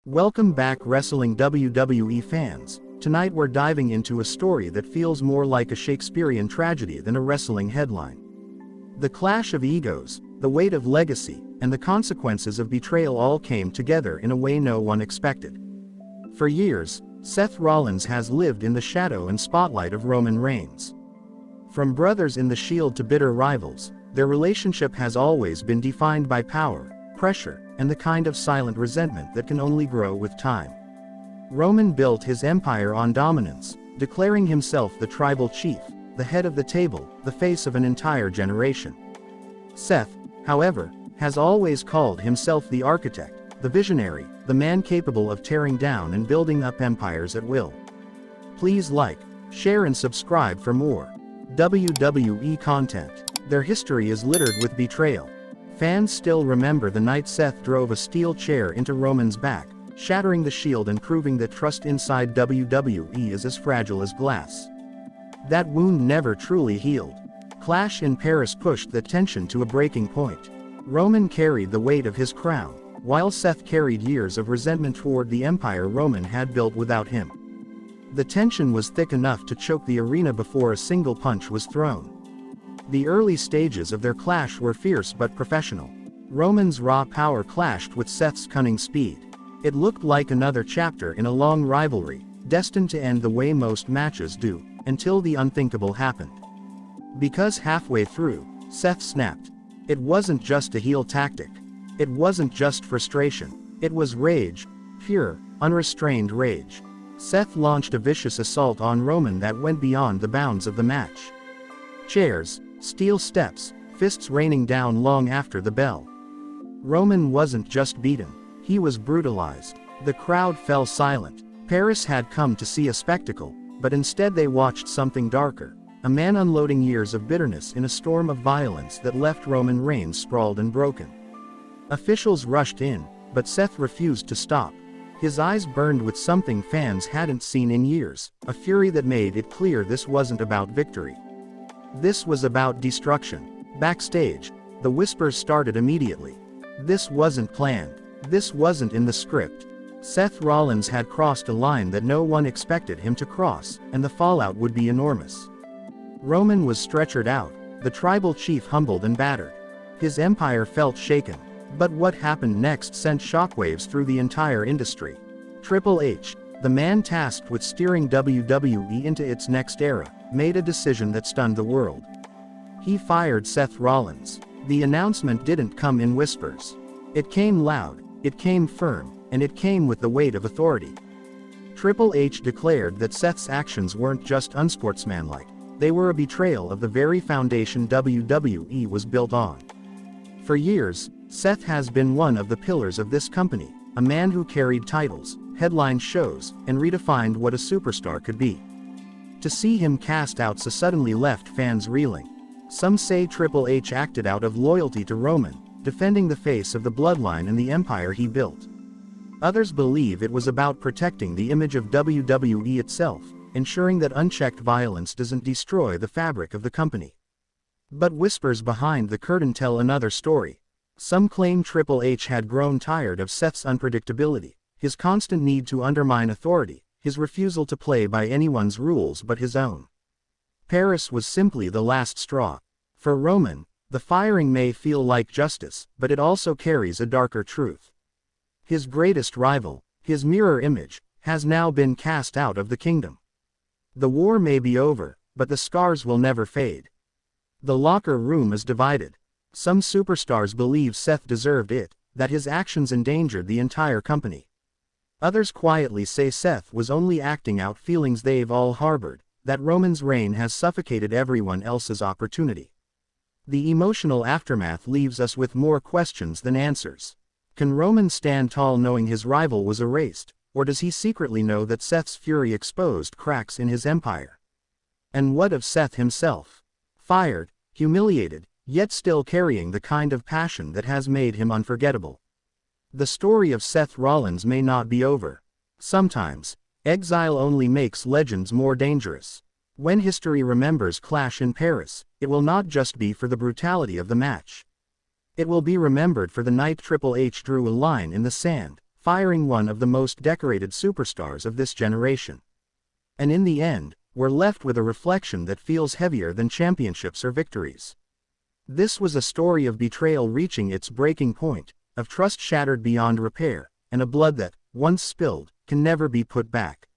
Welcome back, wrestling WWE fans. Tonight we're diving into a story that feels more like a Shakespearean tragedy than a wrestling headline. The clash of egos, the weight of legacy, and the consequences of betrayal all came together in a way no one expected. For years, Seth Rollins has lived in the shadow and spotlight of Roman Reigns. From brothers in the Shield to bitter rivals, their relationship has always been defined by power, pressure, and the kind of silent resentment that can only grow with time. Roman built his empire on dominance, declaring himself the tribal chief, the head of the table, the face of an entire generation. Seth, however, has always called himself the architect, the visionary, the man capable of tearing down and building up empires at will. Please like, share and subscribe for more WWE content. Their history is littered with betrayal. Fans still remember the night Seth drove a steel chair into Roman's back, shattering the Shield and proving that trust inside WWE is as fragile as glass. That wound never truly healed. Clash in Paris pushed the tension to a breaking point. Roman carried the weight of his crown, while Seth carried years of resentment toward the empire Roman had built without him. The tension was thick enough to choke the arena before a single punch was thrown. The early stages of their clash were fierce but professional. Roman's raw power clashed with Seth's cunning speed. It looked like another chapter in a long rivalry, destined to end the way most matches do, until the unthinkable happened. Because halfway through, Seth snapped. It wasn't just a heel tactic. It wasn't just frustration. It was rage. Pure, unrestrained rage. Seth launched a vicious assault on Roman that went beyond the bounds of the match. Chairs, steel steps, fists raining down long after the bell. Roman wasn't just beaten, he was brutalized. The crowd fell silent. Paris had come to see a spectacle, but instead they watched something darker. A man unloading years of bitterness in a storm of violence that left Roman Reigns sprawled and broken. Officials rushed in, but Seth refused to stop. His eyes burned with something fans hadn't seen in years, a fury that made it clear this wasn't about victory. This was about destruction. Backstage, the whispers started immediately. This wasn't planned. This wasn't in the script. Seth Rollins had crossed a line that no one expected him to cross, and the fallout would be enormous. Roman was stretchered out, the tribal chief humbled and battered. His empire felt shaken. But what happened next sent shockwaves through the entire industry. Triple H, the man tasked with steering WWE into its next era, made a decision that stunned the world. He fired Seth Rollins. The announcement didn't come in whispers. It came loud, it came firm, and it came with the weight of authority. Triple H declared that Seth's actions weren't just unsportsmanlike, they were a betrayal of the very foundation WWE was built on. For years, Seth has been one of the pillars of this company, a man who carried titles, headlined shows, and redefined what a superstar could be. To see him cast out so suddenly left fans reeling. Some say Triple H acted out of loyalty to Roman, defending the face of the bloodline and the empire he built. Others believe it was about protecting the image of WWE itself, ensuring that unchecked violence doesn't destroy the fabric of the company. But whispers behind the curtain tell another story. Some claim Triple H had grown tired of Seth's unpredictability, his constant need to undermine authority, his refusal to play by anyone's rules but his own. Paris was simply the last straw. For Roman, the firing may feel like justice, but it also carries a darker truth. His greatest rival, his mirror image, has now been cast out of the kingdom. The war may be over, but the scars will never fade. The locker room is divided. Some superstars believe Seth deserved it, that his actions endangered the entire company. Others quietly say Seth was only acting out feelings they've all harbored, that Roman's reign has suffocated everyone else's opportunity. The emotional aftermath leaves us with more questions than answers. Can Roman stand tall knowing his rival was erased, or does he secretly know that Seth's fury exposed cracks in his empire? And what of Seth himself? Fired, humiliated, yet still carrying the kind of passion that has made him unforgettable. The story of Seth Rollins may not be over. Sometimes, exile only makes legends more dangerous. When history remembers Clash in Paris, it will not just be for the brutality of the match. It will be remembered for the night Triple H drew a line in the sand, firing one of the most decorated superstars of this generation. And in the end, we're left with a reflection that feels heavier than championships or victories. This was a story of betrayal reaching its breaking point, of trust shattered beyond repair, and a blood that, once spilled, can never be put back.